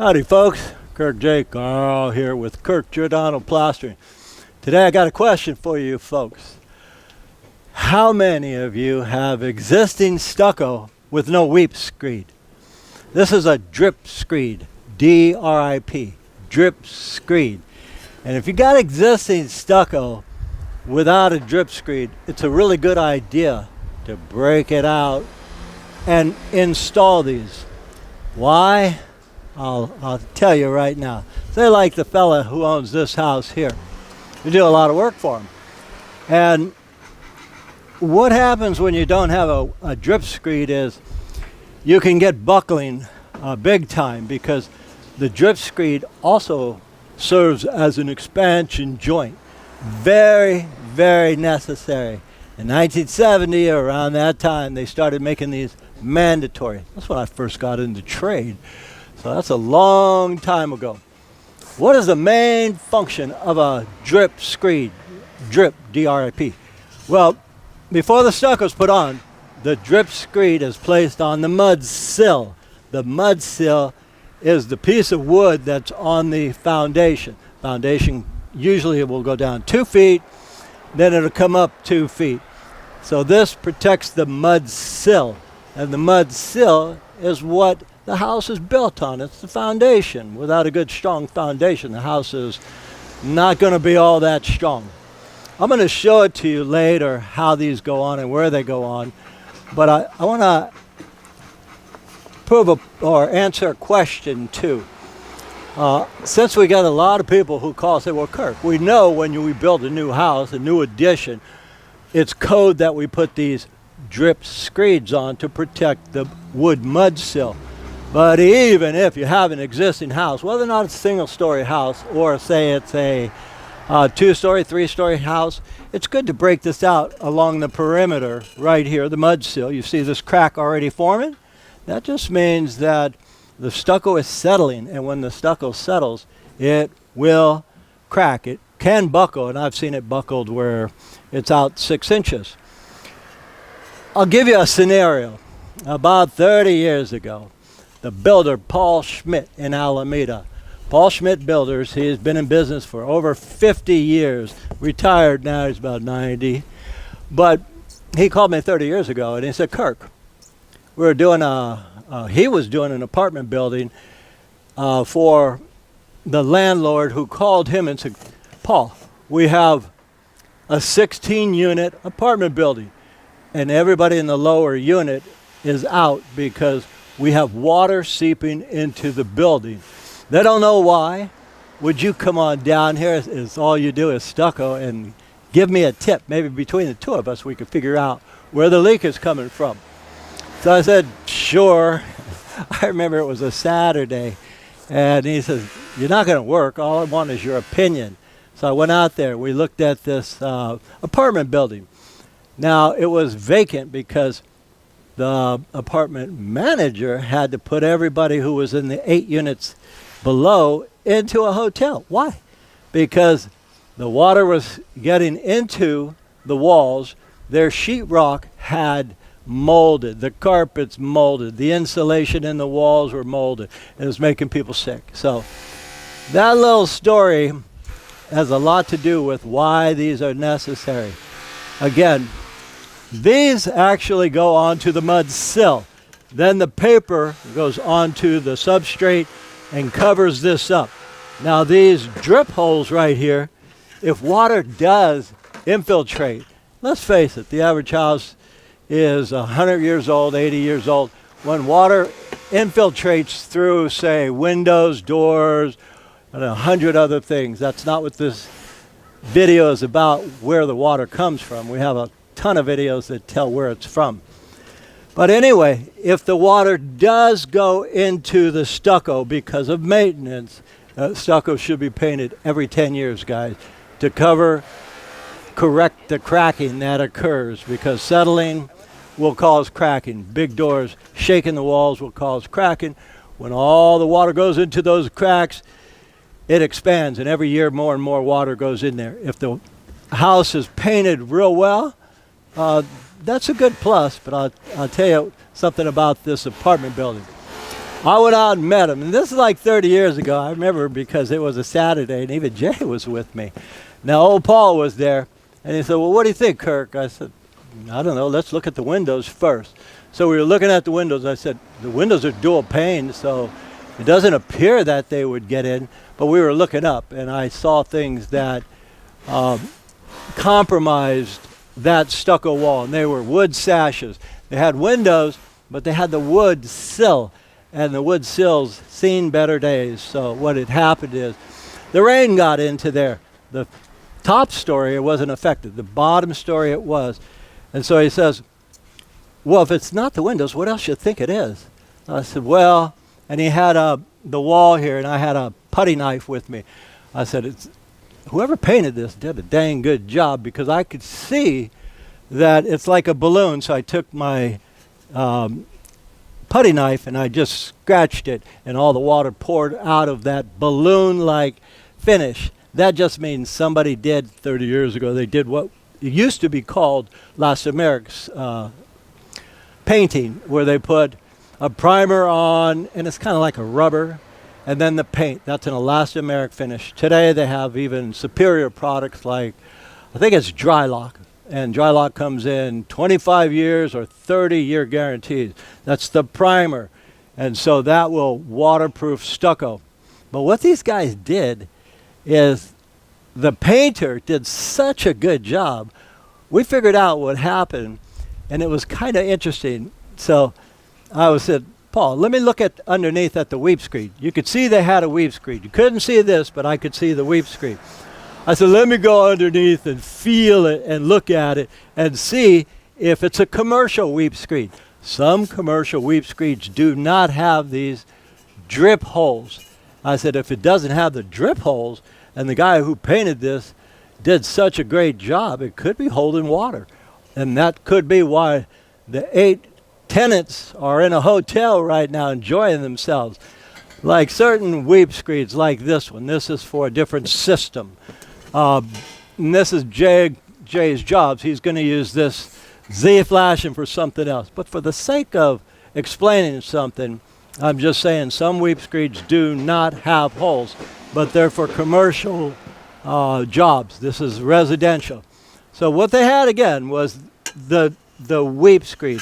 Howdy folks, Kirk J. Carl here with Kirk Giordano Plastering. Today I got a question for you folks. How many of you have existing stucco with no weep screed? This is a drip screed, D-R-I-P, drip screed. And if you got existing stucco without a drip screed, it's a really good idea to break it out and install these. Why? I'll tell you right now. Say like the fella who owns this house here. You do a lot of work for him. And what happens when you don't have a drip screed is you can get buckling big time, because the drip screed also serves as an expansion joint. Very, very necessary. In 1970, around that time, they started making these mandatory. That's when I first got into trade. So that's a long time ago. What is the main function of a drip screed? Drip, D-R-I-P. Well, before the stucco is put on, the drip screed is placed on the mud sill. The mud sill is the piece of wood that's on the foundation. Foundation usually will go down 2 feet, then it'll come up 2 feet. So this protects the mud sill. And the mud sill is what the house is built on. It's the foundation. Without a good, strong foundation, the house is not going to be all that strong. I'm going to show it to you later how these go on and where they go on. But I want to answer a question too. Since we got a lot of people who call and say, well, Kirk, we know when we build a new house, a new addition, it's code that we put these drip screeds on to protect the wood mud sill. But even if you have an existing house, whether or not it's a single-story house or say it's a 2-story, 3-story house, it's good to break this out along the perimeter right here, the mud sill. You see this crack already forming? That just means that the stucco is settling, and when the stucco settles, it will crack. It can buckle, and I've seen it buckled where it's out 6 inches. I'll give you a scenario. About 30 years ago, the builder Paul Schmidt in Alameda. Paul Schmidt Builders, he has been in business for over 50 years. Retired now, he's about 90. But he called me 30 years ago and he said, Kirk, we were doing he was doing an apartment building for the landlord, who called him and said, Paul, we have a 16-unit apartment building, and everybody in the lower unit is out because we have water seeping into the building. They don't know why. Would you come on down here? Is all you do is stucco, and give me a tip. Maybe between the two of us we could figure out where the leak is coming from. So I said, sure. I remember it was a Saturday, and he says, you're not going to work. All I want is your opinion. So I went out there. We looked at this apartment building. Now, it was vacant because the apartment manager had to put everybody who was in the 8 units below into a hotel. Why? Because the water was getting into the walls. Their sheetrock had molded. The carpets molded. The insulation in the walls were molded. It was making people sick. So that little story has a lot to do with why these are necessary. Again, these actually go onto the mud sill. Then the paper goes onto the substrate and covers this up. Now these drip holes right here, if water does infiltrate, let's face it, the average house is 100 years old, 80 years old. When water infiltrates through, say, windows, doors, and 100 other things, that's not what this video is about, where the water comes from. We have a ton of videos that tell where it's from. But anyway, if the water does go into the stucco because of maintenance, stucco should be painted every 10 years, guys, to correct the cracking that occurs, because settling will cause cracking. Big doors shaking the walls will cause cracking. When all the water goes into those cracks, it expands, and every year more and more water goes in there. If the house is painted real well, that's a good plus. But I'll tell you something about this apartment building. I went out and met him. And this is like 30 years ago. I remember because it was a Saturday, and even Jay was with me. Now, old Paul was there, and he said, well, what do you think, Kirk? I said, I don't know. Let's look at the windows first. So we were looking at the windows. I said, the windows are dual pane, so it doesn't appear that they would get in. But we were looking up, and I saw things that compromised that stucco wall, and they were wood sashes. They had windows, but they had the wood sill, and the wood sills seen better days. So what had happened is the rain got into there. The top story, it wasn't affected. The bottom story, it was. And so he says, well, if it's not the windows, what else you think it is? I said, well, and he had the wall here, and I had a putty knife with me. I said, whoever painted this did a dang good job, because I could see that it's like a balloon. So I took my putty knife and I just scratched it, and all the water poured out of that balloon-like finish. That just means somebody did 30 years ago. They did what used to be called Elastomeric painting, where they put a primer on, and it's kind of like a rubber, and then the paint. That's an elastomeric finish. Today they have even superior products like, I think it's Drylock, and Drylock comes in 25 years or 30-year guarantees. That's the primer, and so that will waterproof stucco. But what these guys did is the painter did such a good job. We figured out what happened, and it was kind of interesting. So I said, Paul, let me look at underneath at the weep screed. You could see they had a weep screed. You couldn't see this, but I could see the weep screed. I said, let me go underneath and feel it and look at it and see if it's a commercial weep screed. Some commercial weep screeds do not have these drip holes. I said, if it doesn't have the drip holes, and the guy who painted this did such a great job, it could be holding water. And that could be why the 8 tenants are in a hotel right now enjoying themselves. Like certain weep screeds like this one. This is for a different system. And this is Jay's jobs. He's going to use this Z flashing for something else. But for the sake of explaining something, I'm just saying some weep screeds do not have holes, but they're for commercial jobs. This is residential. So what they had again was the weep screed,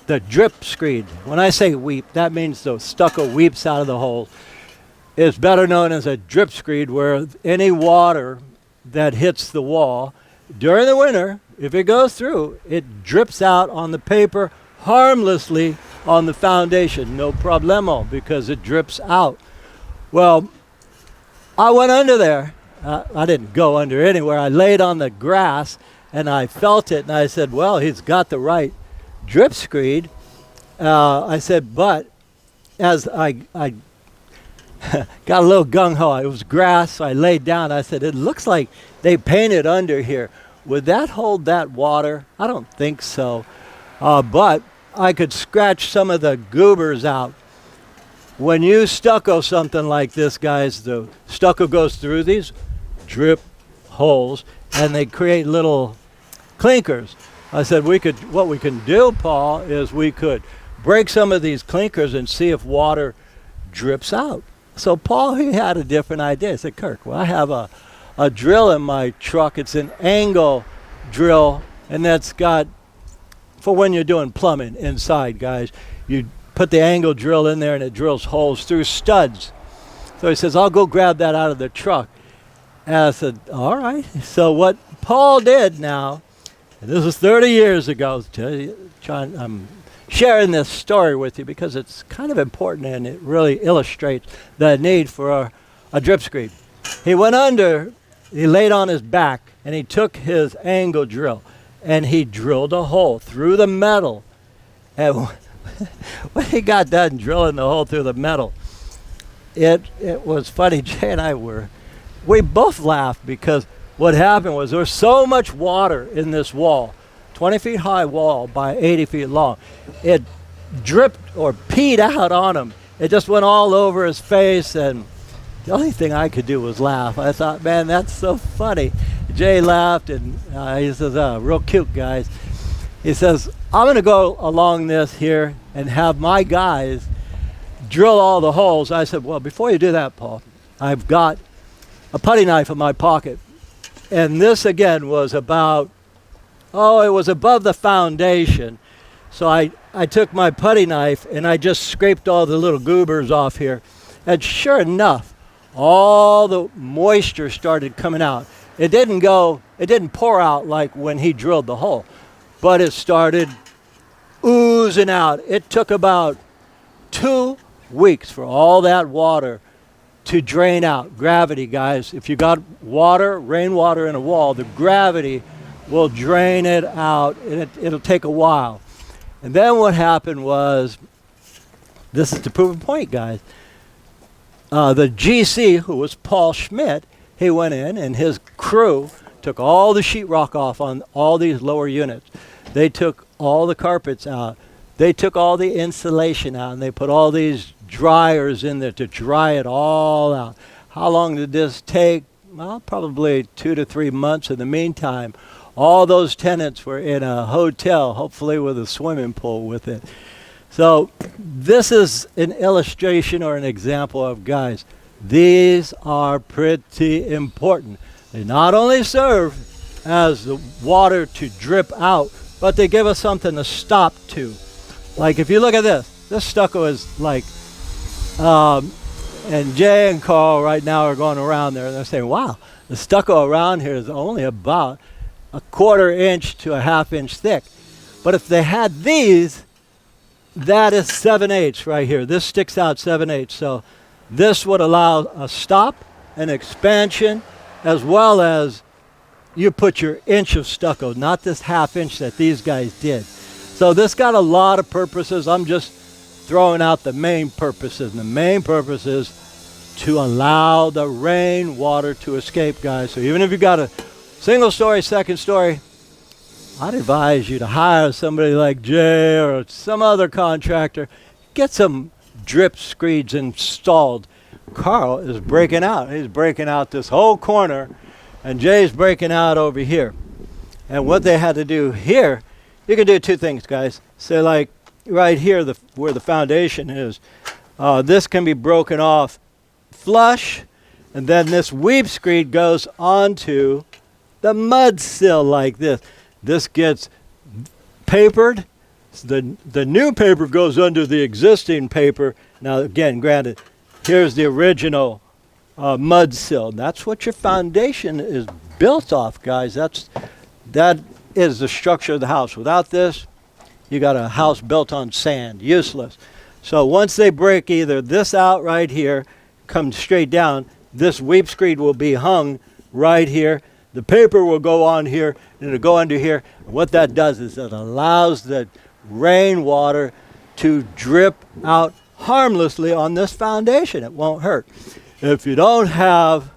the drip screed. When I say weep, that means the stucco weeps out of the hole. It's better known as a drip screed, where any water that hits the wall during the winter, if it goes through, it drips out on the paper harmlessly on the foundation, no problemo, because it drips out. Well, I went under there. I didn't go under anywhere. I laid on the grass and I felt it, and I said, well, he's got the right drip screed. I said, but as I got a little gung-ho, it was grass, so I laid down. I said, it looks like they painted under here. Would that hold that water? I don't think so. But I could scratch some of the goobers out. When you stucco something like this, guys, the stucco goes through these drip holes, and they create little clinkers. I said, what we can do, Paul, is we could break some of these clinkers and see if water drips out. So Paul, he had a different idea. He said, Kirk, well, I have a drill in my truck. It's an angle drill, and that's got, for when you're doing plumbing inside, guys, you put the angle drill in there and it drills holes through studs. So he says, I'll go grab that out of the truck. And I said, all right. So what Paul did now, and this was 30 years ago, I'm sharing this story with you because it's kind of important and it really illustrates the need for a drip screed. He went under, he laid on his back, and he took his angle drill and he drilled a hole through the metal. And when he got done drilling the hole through the metal, it was funny. Jay and I we both laughed, because what happened was there was so much water in this wall, 20 feet high wall by 80 feet long. It dripped or peed out on him. It just went all over his face, and the only thing I could do was laugh. I thought, man, that's so funny. Jay laughed, and he says, real cute, guys. He says, I'm going to go along this here and have my guys drill all the holes. I said, well, before you do that, Paul, I've got a putty knife in my pocket. And this again was about, it was above the foundation. So I took my putty knife and I just scraped all the little goobers off here. And sure enough, all the moisture started coming out. It didn't pour out like when he drilled the hole, but it started oozing out. It took about 2 weeks for all that water to drain out. Gravity, guys. If you got water, rainwater in a wall, the gravity will drain it out, and it'll take a while. And then what happened was, this is the proven point, guys. The GC, who was Paul Schmidt, he went in and his crew took all the sheetrock off on all these lower units. They took all the carpets out. They took all the insulation out, and they put all these dryers in there to dry it all out. How long did this take? Well, probably 2 to 3 months. In the meantime, all those tenants were in a hotel, hopefully with a swimming pool with it. So this is an illustration or an example of, guys, these are pretty important. They not only serve as the water to drip out, but they give us something to stop to. Like if you look at this stucco is like, and Jay and Carl right now are going around there and they're saying, wow, the stucco around here is only about 1/4 inch to a 1/2 inch thick. But if they had these, that is 7/8 right here. This sticks out 7/8. So this would allow a stop, an expansion, as well as you put your inch of stucco, not this 1/2 inch that these guys did. So this got a lot of purposes. I'm just throwing out the main purposes. And the main purpose is to allow the rainwater to escape, guys. So even if you got a single story, second story, I'd advise you to hire somebody like Jay or some other contractor. Get some drip screeds installed. Carl is breaking out. He's breaking out this whole corner, and Jay's breaking out over here. And what they had to do here, you can do 2 things, guys. So like right here, where the foundation is, this can be broken off flush, and then this weep screed goes onto the mud sill like this. This gets papered. The new paper goes under the existing paper. Now again, granted, here's the original mud sill. That's what your foundation is built off, guys. That is the structure of the house. Without this, you got a house built on sand, useless. So once they break either this out right here, come straight down, this weep screed will be hung right here. The paper will go on here, and it'll go under here. And what that does is it allows the rainwater to drip out harmlessly on this foundation. It won't hurt. If you don't have,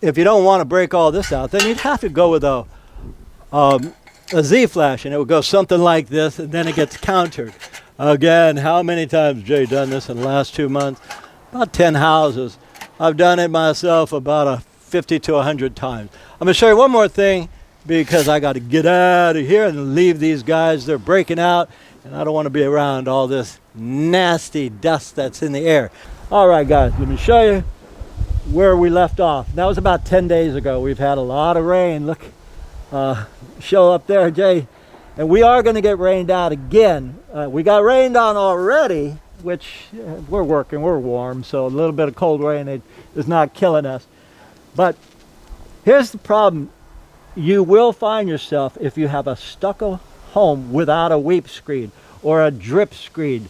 if you don't want to break all this out, then you'd have to go with a Z-flash, and it would go something like this, and then it gets countered. Again, how many times Jay done this in the last 2 months? About 10 houses. I've done it myself about 50 to 100 times. I'm going to show you one more thing because I got to get out of here and leave these guys. They're breaking out, and I don't want to be around all this nasty dust that's in the air. All right, guys, let me show you where we left off. That was about 10 days ago. We've had a lot of rain. Look, show up there, Jay. And we are going to get rained out again. We got rained on already, which we're working, we're warm, so a little bit of cold rain is not killing us. But here's the problem. You will find yourself, if you have a stucco home without a weep screed or a drip screed.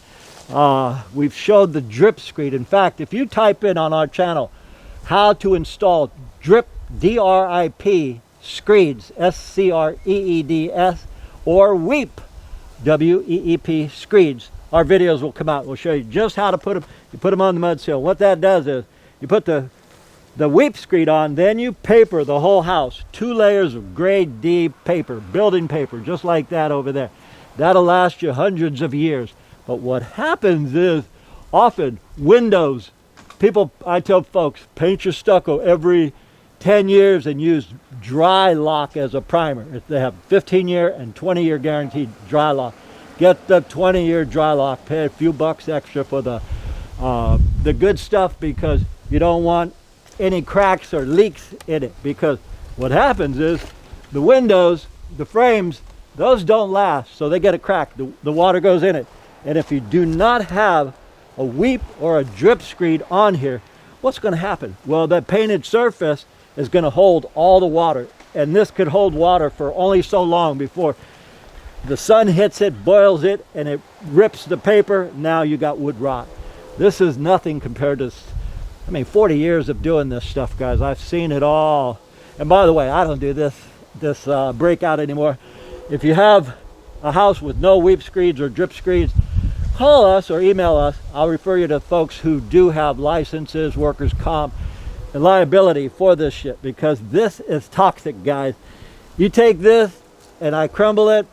We've showed the drip screed. In fact, if you type in on our channel how to install drip, D-R-I-P, screeds, S-C-R-E-E-D-S, or weep, W-E-E-P, screeds, our videos will come out. We'll show you just how to put them. You put them on the mud sill. What that does is you put the weep screed on, then you paper the whole house. 2 layers of grade D paper, building paper, just like that over there. That'll last you hundreds of years. But what happens is often windows, I tell folks, paint your stucco every 10 years and use dry lock as a primer. If they have 15-year and 20-year guaranteed dry lock. Get the 20-year dry lock. Pay a few bucks extra for the good stuff, because you don't want any cracks or leaks in it, because what happens is the windows, the frames, those don't last, so they get a crack. The water goes in it. And if you do not have a weep or a drip screed on here, what's going to happen? Well, that painted surface is going to hold all the water, and this could hold water for only so long before the sun hits it, boils it, and it rips the paper. Now you got wood rot. This is nothing compared to, 40 years of doing this stuff, guys. I've seen it all. And by the way, I don't do this breakout anymore. If you have a house with no weep screeds or drip screeds, call us or email us. I'll refer you to folks who do have licenses, workers' comp, and liability for this shit, because this is toxic, guys. You take this and I crumble it,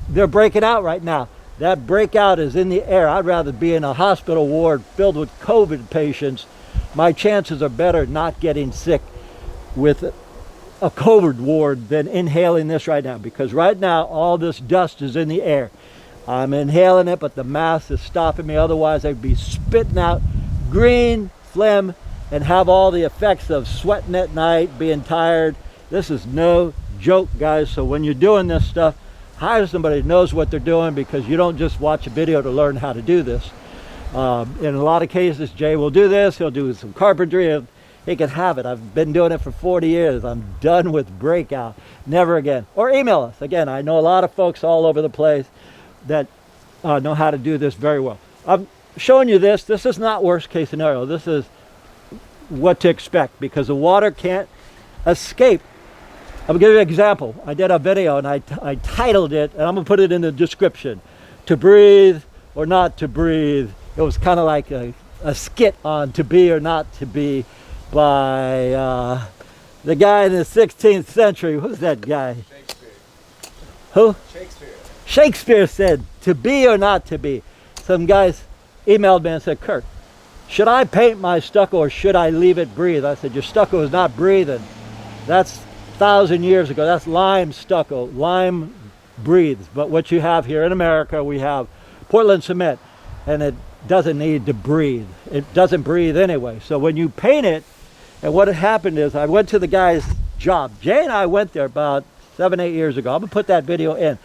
they're breaking out right now. That breakout is in the air. I'd rather be in a hospital ward filled with COVID patients. My chances are better not getting sick with a COVID ward than inhaling this right now, because right now all this dust is in the air. I'm inhaling it, but the mask is stopping me. Otherwise I'd be spitting out green phlegm and have all the effects of sweating at night, being tired. This is no joke, guys. So when you're doing this stuff, hire somebody who knows what they're doing, because you don't just watch a video to learn how to do this. In a lot of cases, Jay will do this. He'll do some carpentry. He can have it. I've been doing it for 40 years. I'm done with breakout. Never again. Or email us. Again, I know a lot of folks all over the place that know how to do this very well. I'm showing you this. This is not worst case scenario. This is what to expect, because the water can't escape. I'm going to give you an example. I did a video and I titled it, and I'm going to put it in the description, "To Breathe or Not to Breathe." It was kind of like a skit on to be or not to be by the guy in the 16th century. Who's that guy? Shakespeare. Who? Shakespeare. Shakespeare said, "To be or not to be." Some guys emailed me and said, "Kirk, should I paint my stucco or should I leave it breathe?" I said, "Your stucco is not breathing. That's 1,000 years ago. That's lime stucco. Lime breathes. But what you have here in America, we have Portland cement, and it doesn't need to breathe. It doesn't breathe anyway. So when you paint it," and what had happened is I went to the guy's job. Jay and I went there about 7-8 years ago. I'm going to put that video in.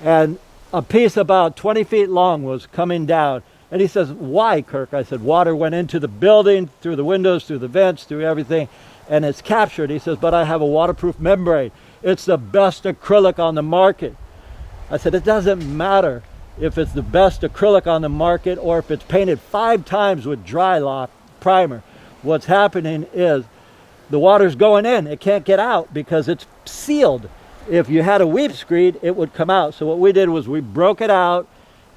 And a piece about 20 feet long was coming down. And he says, "Why, Kirk?" I said, "Water went into the building, through the windows, through the vents, through everything, and it's captured." He says, "But I have a waterproof membrane. It's the best acrylic on the market." I said, "It doesn't matter if it's the best acrylic on the market or if it's painted 5 times with dry lock primer. What's happening is the water's going in. It can't get out because it's sealed. If you had a weep screed, it would come out." So what we did was we broke it out,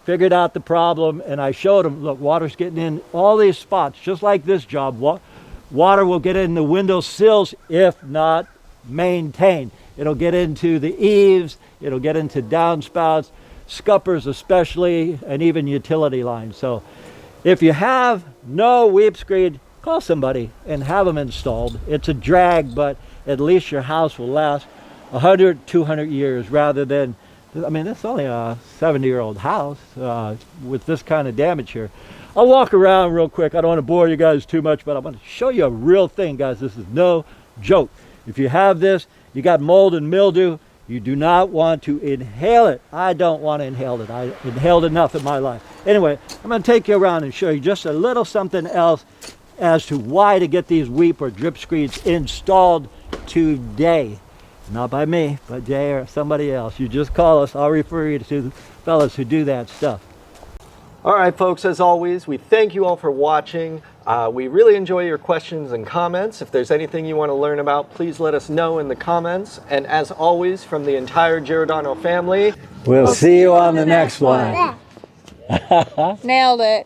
figured out the problem, and I showed them, look, water's getting in all these spots, just like this job. Water will get in the window sills if not maintained. It'll get into the eaves, it'll get into downspouts, scuppers especially, and even utility lines. So if you have no weep screed, call somebody and have them installed. It's a drag, but at least your house will last 100, 200 years rather than, it's only a 70-year-old house with this kind of damage here. I'll walk around real quick. I don't want to bore you guys too much, but I'm going to show you a real thing, guys. This is no joke. If you have this, you got mold and mildew, you do not want to inhale it. I don't want to inhale it. I inhaled enough in my life. Anyway, I'm going to take you around and show you just a little something else as to why to get these weep or drip screeds installed today. Not by me, but Jay or somebody else. You just call us. I'll refer you to the fellas who do that stuff. All right, folks, as always, we thank you all for watching. We really enjoy your questions and comments. If there's anything you want to learn about, please let us know in the comments. And as always, from the entire Giordano family, We'll see you on the next one. Nailed it.